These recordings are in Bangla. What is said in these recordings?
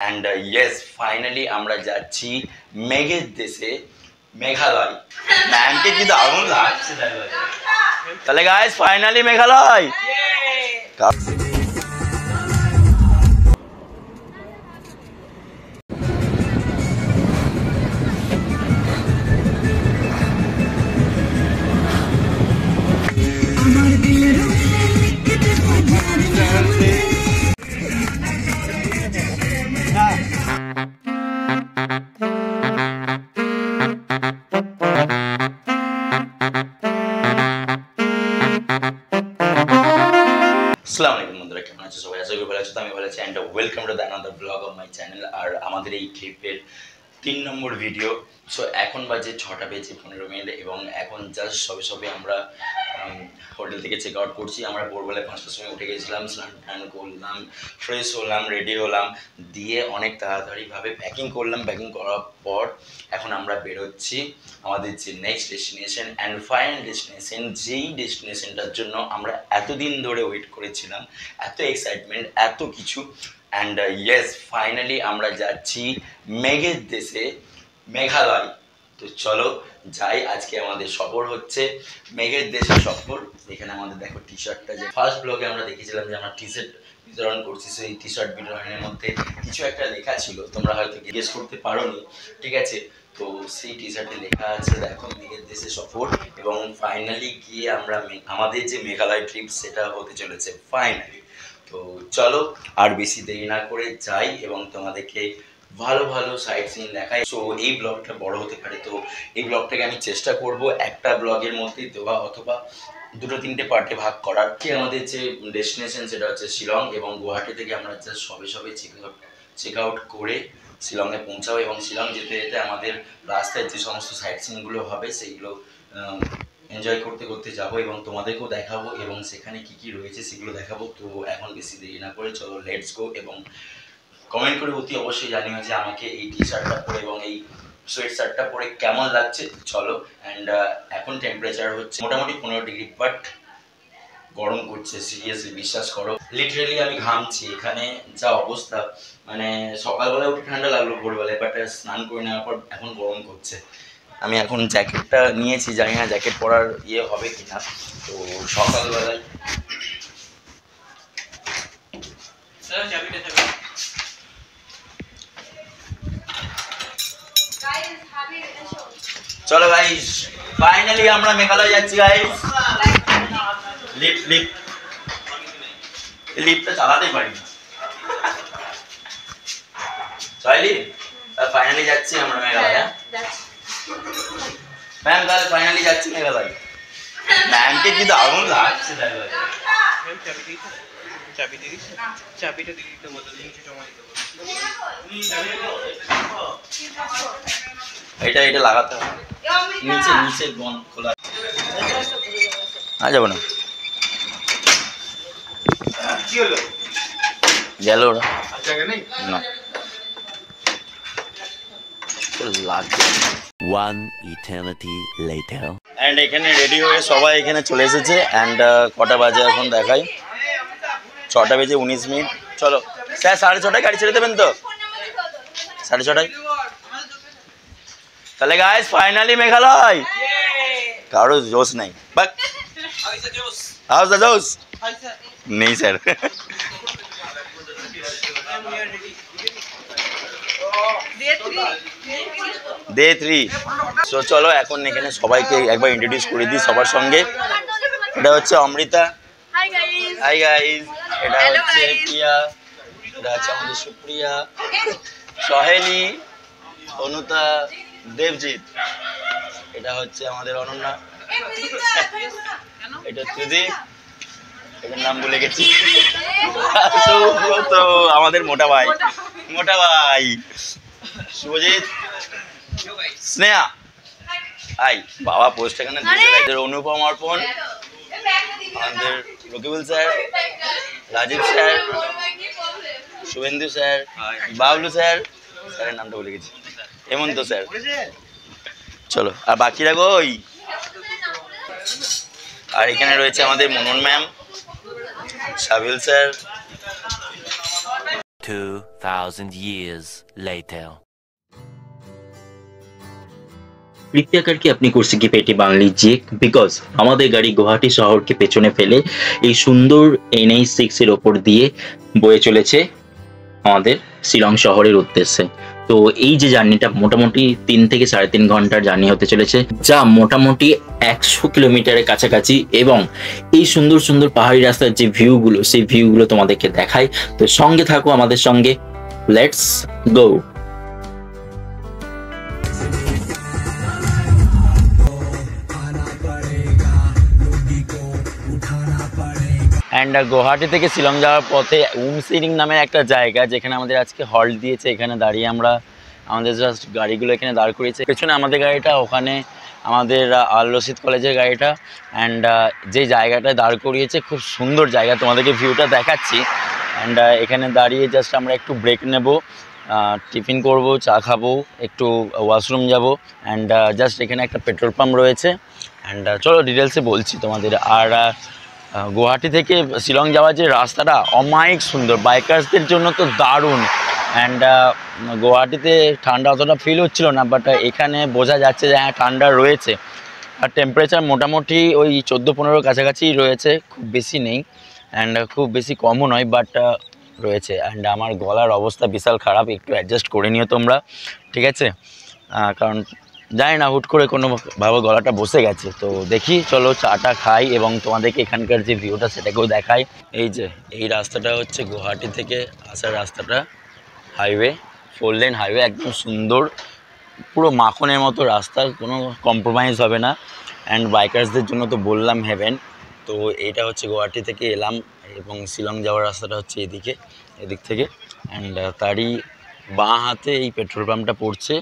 And yes, finally আমরা যাচ্ছি মেঘের দেশে মেঘালয়। ম্যামকে কি দারুণ লাগছে তাহলে গাইস, ফাইনালি মেঘালয়। আসসালামু আলাইকুম বন্ধুরা, কেমন আছো সবাই? আশা করি ভালো আছো। আমি ভালো আছি and welcome to the another blog of my channel. আর আমাদের এই ট্রিপের 3 নম্বর ভিডিও। সো এখন বাজে 6টা বেজে 15 মিনিট এবং এখন জাস্ট সবে আমরা হোটেল থেকে চেক আউট করছি। আমরা ভোরবেলা 5টার সময় উঠে গেছিলাম, স্নান টান করলাম, ফ্রেশ হলাম, রেডি হলাম, দিয়ে অনেক তাড়াতাড়িভাবে প্যাকিং করলাম। প্যাকিং করার পর এখন আমরা বেরোচ্ছি আমাদের যে next destination and final destination, যেই ডেস্টিনেশনটার জন্য আমরা এতদিন ধরে ওয়েট করেছিলাম, এত এক্সাইটমেন্ট, এত কিছু। অ্যান্ড ইয়েস, ফাইনালি আমরা যাচ্ছি মেঘের দেশে মেঘালয়। তো চলো যাই, আজকে আমাদের সফর হচ্ছে মেঘের দেশে সফর। এখানে আমাদের দেখো টি শার্টটা, যে ফার্স্ট ব্লগে আমরা দেখেছিলাম যে আমরা টি শার্ট বিতরণ করছি, সেই টি শার্ট বিতরণের মধ্যে কিছু একটা লেখা ছিল, তোমরা হয়তো গেস করতে পারোনি, ঠিক আছে? তো সেই টি শার্টে লেখা আছে দেখো মেঘের দেশে সফর। এবং ফাইনালি গিয়ে আমরা আমাদের যে মেঘালয় ট্রিপ সেটা হতে চলেছে ফাইনালি। তো চলো আর বেশি দেরি না করে যাই এবং তোমাদেরকে ভালো ভালো সাইট সিন দেখাই। সো এই ব্লগটা বড় হতে পারে, তো এই ব্লগটাকে আমি চেষ্টা করব একটা ব্লগের মধ্যে দেওয়া অথবা 2-3টে পার্টে ভাগ করার। কি আমাদের যে ডেস্টিনেশন সেটা হচ্ছে শিলং, এবং গুয়াহাটি থেকে আমরা জাস্ট সবে চেক আউট করে শিলংয়ে পৌঁছাবো এবং শিলং যেতে যেতে আমাদের রাস্তায় যে সমস্ত সাইট সিনগুলো হবে সেইগুলো এনজয় করতে করতে যাবো এবং তোমাদেরকেও দেখাবো এবং সেখানে কি কি রয়েছে সেগুলো দেখাবো। তো এখন বেশি দেরি না করে চলো লেটস গো। এবং কমেন্ট করে অতি অবশ্যই জানিও যে আমাকে এই টি শার্টটা পরে এবং এই সোয়েট শার্টটা পরে কেমন লাগছে। চলো। অ্যান্ড এখন টেম্পারেচার হচ্ছে মোটামুটি 15 ডিগ্রি, বাট গরম করছে সিরিয়াসলি, বিশ্বাস করো। লিটারেলি আমি ঘামছি, এখানে যা অবস্থা। মানে সকালবেলায় উঠে ঠান্ডা লাগলো ভোরবেলায়, বাট স্নান করে নেওয়ার পর এখন গরম করছে। আমি এখন জ্যাকেটটা নিয়েছি, জানি না জ্যাকেট পরার ইয়ে হবে কি না। তো সকালবেলায় চলো গাইস, ফাইনালি আমরা মেঘালয় যাচ্ছি গাইস। লিফটটা চালাতেই পারি না, চাইলি ফাইনালি যাচ্ছি আমরা মেঘালয়। ম্যাম তাহলে ফাইনালি যাচ্ছি মেঘালয়। ম্যামকে কি দারুণ লাগছে। এটা লাগাতে হবে নিচে নিচে বন্ধ খোলা যাবো না। গেল ওরা না লাগবে। One eternity later. অ্যান্ড এখানে রেডি হয়ে সবাই এখানে চলে এসেছে। অ্যান্ড কটা বাজে এখন দেখাই, 6টা বেজে 19 মিনিট। চলো স্যার, 6:30টায় গাড়ি ছেড়ে দেবেন তো? 6:30টায়। তাহলে গাইস ফাইনালি মেঘালয়। কারো জোশ নাই, বাট হাউস দ্য জোশ নেই স্যার। ডে 3। সো চলো এখন এখানে সবাইকে একবার ইন্ট্রোডিউস করে দিই সবার সঙ্গে। এটা হচ্ছে অমৃতা, হাই গাইস। এটা হচ্ছে প্রিয়া, এটা হচ্ছে আমাদের সুপ্রিয়া, সহেলি, অনুতা, দেবজিৎ। এটা হচ্ছে আমাদের অনন্যা, এটা ত্রিদীপ, এটার নাম ভুলে গেছি, সুব্রত, আমাদের মোটা ভাই, শুভজিৎ, স্নেহা, হাই বাবা পোস্ট এখানে দিয়েছে। অনুপম, অর্পণ, আমাদের Rakibul sir, Rajib sir, Subhendu sir, Bablu sir, স্যারের নামটা ভুলে গেছি, হেমন্ত স্যার। চলো আর বাকিরা কই? আর এখানে রয়েছে আমাদের মনন ম্যাম, সাবিল স্যার, 2,000 years later. প্রীত্যাকার কি আপনি করছে কি পেটি বাংলি জেক বিকজ আমাদের গাড়ি গুয়াহাটি শহরকে পেছনে ফেলে এই সুন্দর NH6 এর ওপর দিয়ে বয়ে চলেছে আমাদের শিলং শহরের উদ্দেশ্যে। তো এই যে জার্নিটা মোটামুটি 3 থেকে 3.5 ঘন্টার জার্নি হতে চলেছে, যা মোটামুটি 100 কিলোমিটারের কাছাকাছি, এবং এই সুন্দর সুন্দর পাহাড়ি রাস্তার যে ভিউগুলো সেই ভিউগুলো তোমাদেরকে দেখাই। তো সঙ্গে থাকো আমাদের সঙ্গে, লেটস গো। অ্যান্ড গুয়াহাটি থেকে শিলং যাওয়ার পথে উমসিরিং নামের একটা জায়গা, যেখানে আমাদের আজকে হল্ট দিয়েছে। এখানে দাঁড়িয়ে আমরা আমাদের জাস্ট গাড়িগুলো এখানে দাঁড় করিয়েছে। পেছনে আমাদের গাড়িটা, ওখানে আমাদের আল রশিদ কলেজের গাড়িটা। অ্যান্ড যে জায়গাটায় দাঁড় করিয়েছে খুব সুন্দর জায়গা, তোমাদেরকে ভিউটা দেখাচ্ছি। অ্যান্ড এখানে দাঁড়িয়ে জাস্ট আমরা একটু ব্রেক নেব, টিফিন করব, চা খাবো, একটু ওয়াশরুম যাব। অ্যান্ড জাস্ট এখানে একটা পেট্রোল পাম্প রয়েছে। অ্যান্ড চলো ডিটেলসে বলছি তোমাদের। আর গুয়াহাটি থেকে শিলং যাওয়ার যে রাস্তাটা অমায়িক সুন্দর, বাইকার্সদের জন্য তো দারুণ। অ্যান্ড গুয়াহাটিতে ঠান্ডা অতটা ফিল হচ্ছিল না, বাট এখানে বোঝা যাচ্ছে যে হ্যাঁ ঠান্ডা রয়েছে। আর টেম্পারেচার মোটামুটি ওই 14-15 কাছাকাছি রয়েছে, খুব বেশি নেই অ্যান্ড খুব বেশি কমও নয়, বাট রয়েছে। অ্যান্ড আমার গলার অবস্থা বিশাল খারাপ, একটু অ্যাডজাস্ট করে নিও তোমরা, ঠিক আছে? কারণ জানি না হুট করে কোনোভাবে গলাটা বসে গেছে। তো দেখি, চলো চাটা খাই এবং তোমাদেরকে এখানকার যে ভিউটা সেটাকেও দেখাই। এই যে এই রাস্তাটা হচ্ছে গুয়াহাটি থেকে আসার রাস্তাটা, হাইওয়ে, 4 লেন হাইওয়ে, একদম সুন্দর, পুরো মাখনের মতো রাস্তা, কোনো কম্প্রোমাইজ হবে না। অ্যান্ড বাইকার্সদের জন্য তো বললাম হেভেন। তো এইটা হচ্ছে গুয়াহাটি থেকে এলাম, এবং শিলং যাওয়ার রাস্তাটা হচ্ছে এদিক থেকে। অ্যান্ড তারই বাঁ হাতে এই পেট্রোল পাম্পটা পড়ছে,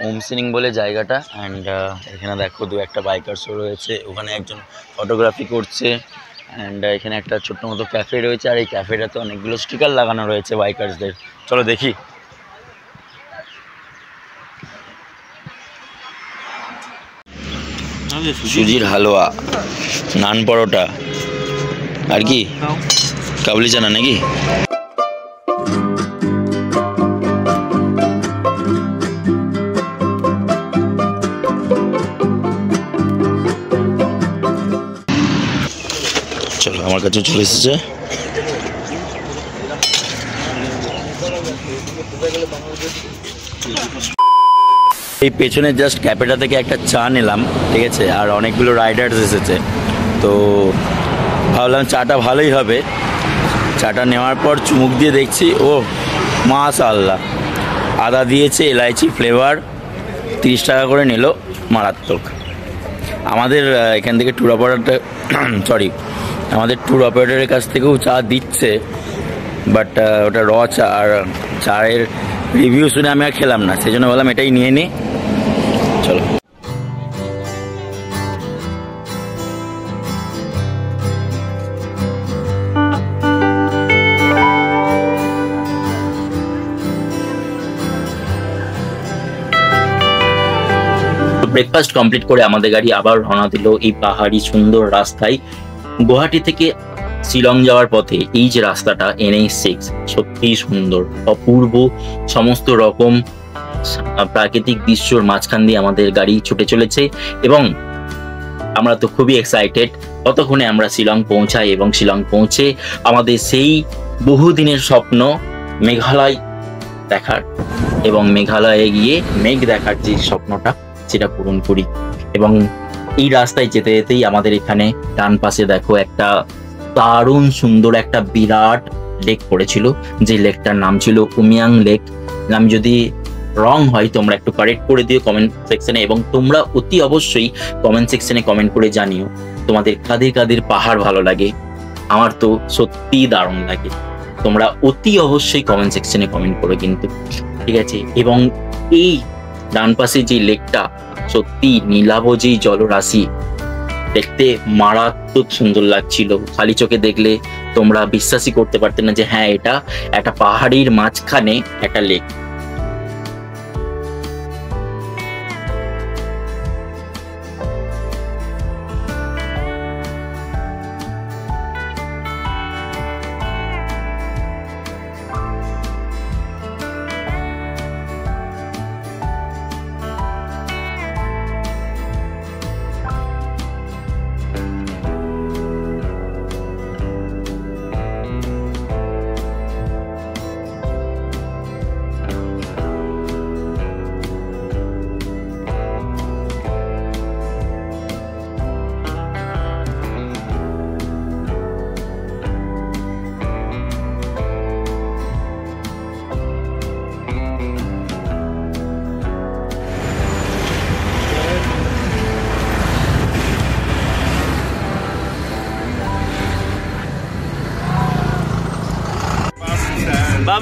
উমসিরিং বলে জায়গাটা। অ্যান্ড এখানে দেখো 2-1টা বাইকার্সও রয়েছে, ওখানে একজন ফটোগ্রাফি করছে। অ্যান্ড এখানে একটা ছোট্ট মতো ক্যাফে রয়েছে, আর এই ক্যাফেটাতে অনেকগুলো স্টিকার লাগানো রয়েছে বাইকার্সদের। চলো দেখি। সুজির হালুয়া, নান পরোটা, আর কি কাবলি চানা নাকি? চলো আমার কাছে চলে এসেছে। এই পেছনে জাস্ট ক্যাফেটা থেকে একটা চা নিলাম, ঠিক আছে? আর অনেকগুলো রাইডার্স এসেছে, তো ভাবলাম চাটা ভালোই হবে। চাটা নেওয়ার পর চুমুক দিয়ে দেখছি, ও মাশাআল্লাহ, আদা দিয়েছে, এলাইচি ফ্লেভার, 30 টাকা করে নিল, মারাত্মক। আমাদের এখান থেকে আমাদের ট্যুর অপারেটরের কাছ থেকেও চা দিচ্ছে, বাট ওটা র চা, আর চায়ের রিভিউ শুনে আমি আর খেলাম না, সেই জন্য বললাম এটাই নিয়ে নিই। চলো। ব্রেকফাস্ট কমপ্লিট করে আমাদের গাড়ি আবার রওনা দিল এই পাহাড়ি সুন্দর রাস্তায়। গুয়াহাটি থেকে শিলং যাওয়ার পথে এই যে রাস্তাটা NH6 সত্যিই সুন্দর, অপূর্ব, সমস্ত রকম প্রাকৃতিক দৃশ্যর মাঝখান দিয়ে আমাদের গাড়ি ছুটে চলেছে, এবং আমরা তো খুবই এক্সাইটেড ততক্ষণে আমরা শিলং পৌঁছাই। এবং শিলং পৌঁছে আমাদের সেই বহুদিনের স্বপ্ন মেঘালয় দেখার, এবং মেঘালয়ে গিয়ে মেঘ দেখার যে স্বপ্নটা সেটা পূরণ করি। এবং এই রাস্তায় যেতে যেতেই আমাদের এখানে ডান পাশে দেখো একটা দারুণ সুন্দর একটা বিরাট লেক পড়েছিল, যে লেকটার নাম ছিল উমিয়াং লেক। আমি যদি রং হয় তোমরা একটু কারেক্ট করে দিও কমেন্ট সেকশনে, এবং তোমরা অতি অবশ্যই কমেন্ট সেকশনে কমেন্ট করে জানিও তোমাদের কাদের কাদের পাহাড় ভালো লাগে। আমার তো সত্যিই দারুণ লাগে, তোমরা অতি অবশ্যই কমেন্ট সেকশনে কমেন্ট করো কিন্তু, ঠিক আছে? এবং এই ডান পাশে যে লেকটা, সত্যি নীলাভ যেই জলরাশি, দেখতে মারাত্মক সুন্দর লাগছিল। খালি চোখে দেখলে তোমরা বিশ্বাসই করতে পারতে না যে হ্যাঁ এটা একটা পাহাড়ির মাঝখানে একটা lake.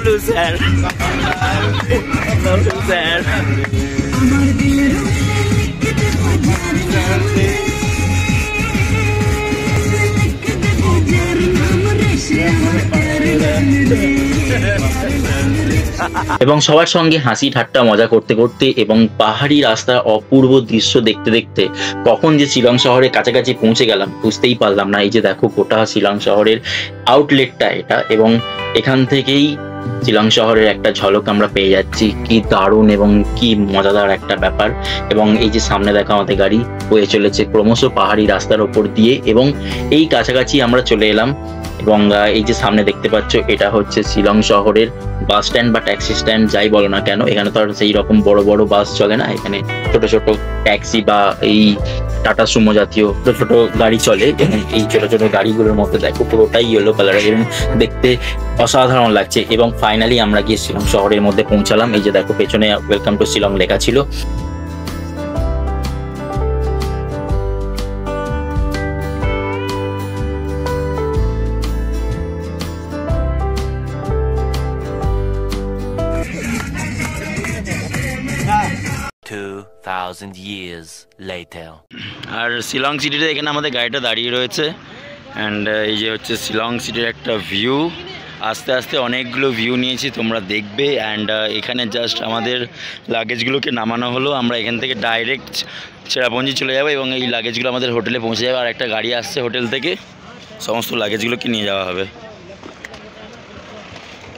Bablu sir, Bablu sir. এবং সবার সঙ্গে হাসি ঠাট্টা মজা করতে করতে এবং পাহাড়ি রাস্তার অপূর্ব দৃশ্য দেখতে দেখতে কখন যে শিলং শহরের কাছাকাছি পৌঁছে গেলাম বুঝতেই পারলাম না। এই যে দেখো গোটা শিলং শহরের আউটলেটটা এটা, এবং এখান থেকেই শিলং শহরের একটা ঝলক আমরা পেয়ে যাচ্ছি। কি দারুণ এবং কি মজাদার একটা ব্যাপার। এবং এই যে সামনে দেখা আমাদের গাড়ি বয়ে চলেছে ক্রমশ পাহাড়ি রাস্তার ওপর দিয়ে, এবং এই কাছাকাছি আমরা চলে এলাম। এবং এই যে সামনে দেখতে পাচ্ছ এটা হচ্ছে শিলং শহরের বাস স্ট্যান্ড বা ট্যাক্সি স্ট্যান্ড, যাই বলো না কেন। এখানে তো আর সেই রকম বড় বড় বাস চলে না, এখানে ছোট ছোট ট্যাক্সি বা এই টাটা সুমো জাতীয় ছোট ছোট গাড়ি চলে। এবং এই ছোট ছোট গাড়িগুলোর মধ্যে দেখো পুরোটাই ইয়েলো কালারের এবং দেখতে অসাধারণ লাগছে। এবং ফাইনালি আমরা গিয়ে শিলং শহরের মধ্যে পৌঁছালাম। এই যে দেখো পেছনে ওয়েলকাম টু শিলং লেখা ছিল। years later. আর শিলং সিটিতে এখানে আমাদের গাড়িটা দাঁড়িয়ে রয়েছে। অ্যান্ড এই যে হচ্ছে শিলং সিটির একটা ভিউ। আস্তে আস্তে অনেকগুলো ভিউ নিয়েছি, তোমরা দেখবে। অ্যান্ড এখানে জাস্ট আমাদের লাগেজগুলোকে নামানো হলো। আমরা এখান থেকে ডাইরেক্ট চেরাপুঞ্জি চলে যাবো এবং এই লাগেজগুলো আমাদের হোটেলে পৌঁছে যাবে। আর একটা গাড়ি আসছে হোটেল থেকে, সমস্ত লাগেজগুলোকে নিয়ে যাওয়া হবে।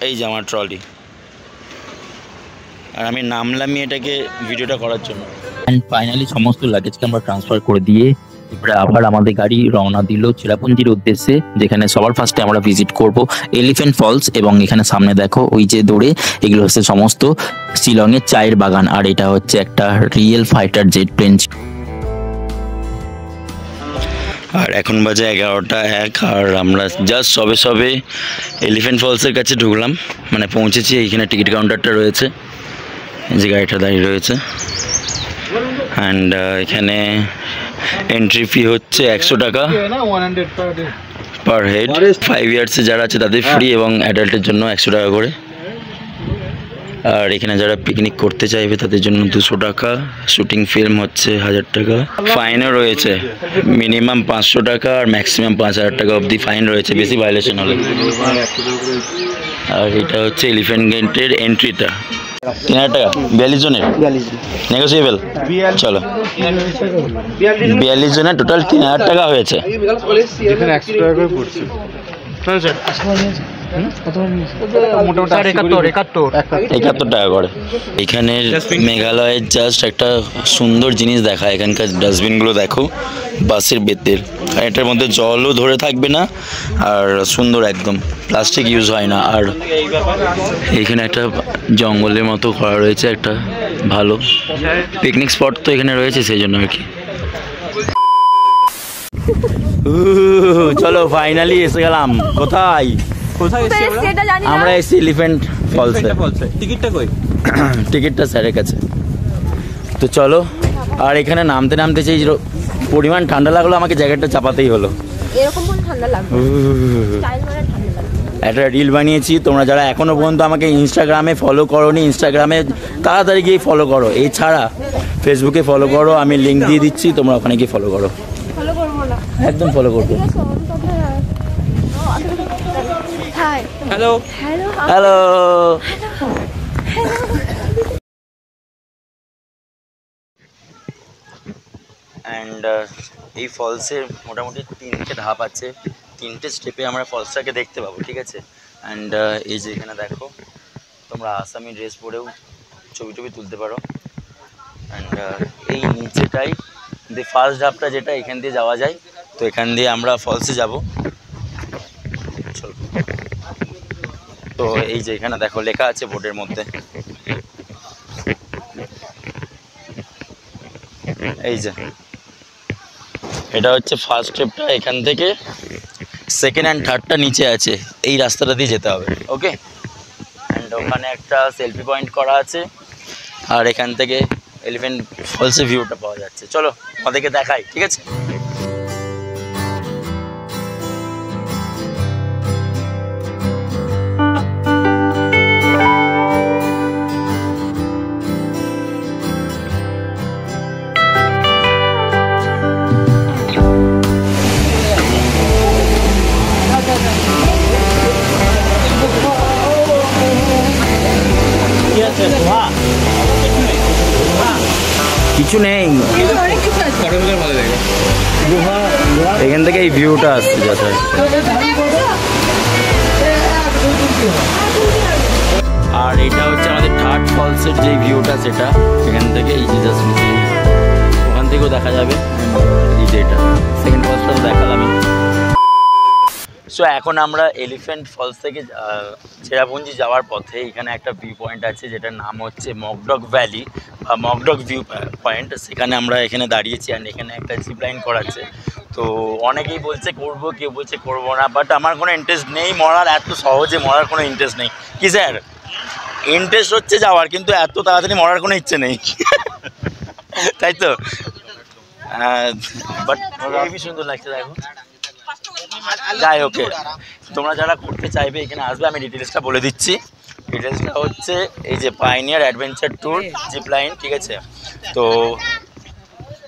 এই যে আমার ট্রলি, আর আমি নামলামই এটাকে ভিডিওটা করার জন্য। অ্যান্ড ফাইনালি সমস্ত লাগেজকে আমরা ট্রান্সফার করে দিয়ে এবারে আবার আমাদের গাড়ি রওনা দিল চেরাপুঞ্জির উদ্দেশ্যে, যেখানে সবার ফার্স্টে আমরা ভিজিট করব এলিফ্যান্ট ফলস। এবং এখানে সামনে দেখো ওই যে দৌড়ে, এগুলো হচ্ছে সমস্ত শিলংয়ের চায়ের বাগান। আর এটা হচ্ছে একটা রিয়েল ফাইটার জেট প্লেন। আর এখন বাজে 11:01, আর আমরা জাস্ট সবে সবে এলিফ্যান্ট ফলসের কাছে ঢুকলাম, মানে পৌঁছেছি। এইখানে টিকিট কাউন্টারটা রয়েছে, এই যে গাড়িটা দাঁড়িয়ে রয়েছে। অ্যান্ড এখানে এন্ট্রি ফি হচ্ছে 100 টাকা পার হেড। 5 ইয়ার্সে যারা আছে তাদের ফ্রি, এবং অ্যাডাল্টের জন্য 100 টাকা করে। আর এখানে যারা পিকনিক করতে চাইবে তাদের জন্য 200 টাকা। শুটিং ফিল্ম হচ্ছে 1000 টাকা। ফাইনও রয়েছে, মিনিমাম 500 টাকা আর ম্যাক্সিমাম 5000 টাকা অবধি ফাইন রয়েছে বেশি ভায়োলেশন হলে। আর এটা হচ্ছে এলিফ্যান্ট গেটের এন্ট্রিটা। 3000 টাকা 42 জনের নেগোসিয়েবল। চলো 42 জনের টোটাল 3000 টাকা হয়েছে। 71 টাকা করে। এখানে মেঘালয়ের জাস্ট একটা সুন্দর জিনিস দেখা, এখানকার ডাস্টবিনগুলো দেখো বাসের বেতের। এটার মধ্যে জলও ধরে থাকবে না, আর সুন্দর একদম, প্লাস্টিক ইউজ হয় না। আর এখানে একটা জঙ্গলের মতো করা রয়েছে, একটা ভালো পিকনিক স্পট তো এখানে রয়েছে, সেই জন্য আর কি। চলো ফাইনালি এসে গেলাম। কোথায় আমরা এসেছি? এলিফ্যান্ট ফলসে। টিকিটটা কই? টিকিটটা স্যারের কাছে। তো চলো। আর এখানে নামতে নামতে সেই পরিমাণ ঠান্ডা লাগলো, আমাকে জ্যাকেটটা চাপাতেই হলো। একটা রিল বানিয়েছি, তোমরা যারা এখনো পর্যন্ত আমাকে ইনস্টাগ্রামে ফলো করোনি, ইনস্টাগ্রামে তাড়াতাড়ি গিয়ে ফলো করো। এছাড়া ফেসবুকে ফলো করো, আমি লিঙ্ক দিয়ে দিচ্ছি, তোমরা ওখানে গিয়ে ফলো করো। একদম ফলো করবে। Hello hello. অ্যান্ড এই ফলসের মোটামুটি 3টে ধাপ আছে, 3টে স্টেপে আমরা ফলসটাকে দেখতে পাবো, ঠিক আছে। অ্যান্ড এই যে এখানে দেখো, তোমরা আসামি ড্রেস পরেও ছবি টবি তুলতে পারো। অ্যান্ড এই নিচেটাই ফার্স্ট ধাপটা, যেটা এখান দিয়ে যাওয়া যায়। তো এখান দিয়ে আমরা ফলসে যাব। চলো। তো এই যে এখানে দেখো লেখা আছে বোর্ডের মধ্যে, এই যে এটা হচ্ছে ফার্স্ট স্টেপটা। এখান থেকে সেকেন্ড অ্যান্ড থার্ডটা নিচে আছে, এই রাস্তাটা দিয়ে যেতে হবে। ওকে। অ্যান্ড ওখানে একটা সেলফি পয়েন্ট করা আছে, আর এখান থেকে এলিফ্যান্ট ফলসের ভিউটা পাওয়া যাচ্ছে। চলো আমাদেরকে দেখাই, ঠিক আছে। কিছু নেই, অনেক কিছু আছে। এখান থেকে এই ভিউটা আসছে যথেষ্ট। আর এটা হচ্ছে আমাদের থার্ড ফলসের যে ভিউটা, সেটা এখান থেকে এই যে জাস্ট ওখান থেকেও দেখা যাবে। এই যে এটা সেকেন্ড ফলসটা তো দেখালামই। সো এখন আমরা এলিফ্যান্ট ফলস থেকে চেরাপুঞ্জি যাওয়ার পথে এখানে একটা ভিউ পয়েন্ট আছে যেটার নাম হচ্ছে মকডক ভ্যালি বা মকডক ভিউ পয়েন্ট। সেখানে আমরা এখানে দাঁড়িয়েছি অ্যান্ড এখানে একটা জিপ লাইন করাচ্ছে। তো অনেকেই বলছে করবো, কেউ বলছে করবো না, বাট আমার কোনো ইন্টারেস্ট নেই মরার, এত সহজে মরার কোনো ইন্টারেস্ট নেই। কি স্যার, ইন্টারেস্ট হচ্ছে যাওয়ার, কিন্তু এত তাড়াতাড়ি মরার কোনো ইচ্ছে নেই, তাই তো? বাট খুবই সুন্দর লাগছে দেখো। যাই ওকে, তোমরা যারা করতে চাইবে এখানে আসবে, আমি ডিটেলসটা বলে দিচ্ছি। ডিটেলসটা হচ্ছে এই যে pioneer adventure tour zip line, ঠিক আছে? তো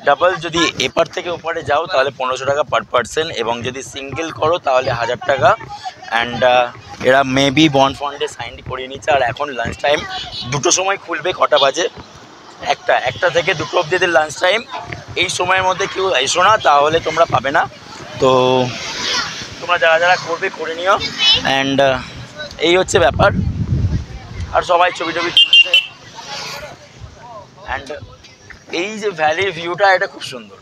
ডাবল যদি এপার থেকে ওপারে যাও তাহলে 1500 টাকা পার পারসন, এবং যদি সিঙ্গেল করো তাহলে 1000 টাকা। অ্যান্ড এরা মেবি বন্ড ফন্ডে সাইন করিয়ে নিচ্ছে। আর এখন লাঞ্চ টাইম 2টো সময় খুলবে, কটা বাজে? একটা থেকে 2টো অবধি এদের লাঞ্চ টাইম। এই সময়ের মধ্যে কেউ এসো না, তাহলে তোমরা পাবে না। তো তোমরা যারা যারা করবে করে নিও। অ্যান্ড এই হচ্ছে ব্যাপার। আর সবাই ছবি টবি তুলছে। অ্যান্ড এই যে ভ্যালির ভিউটা, এটা খুব সুন্দর।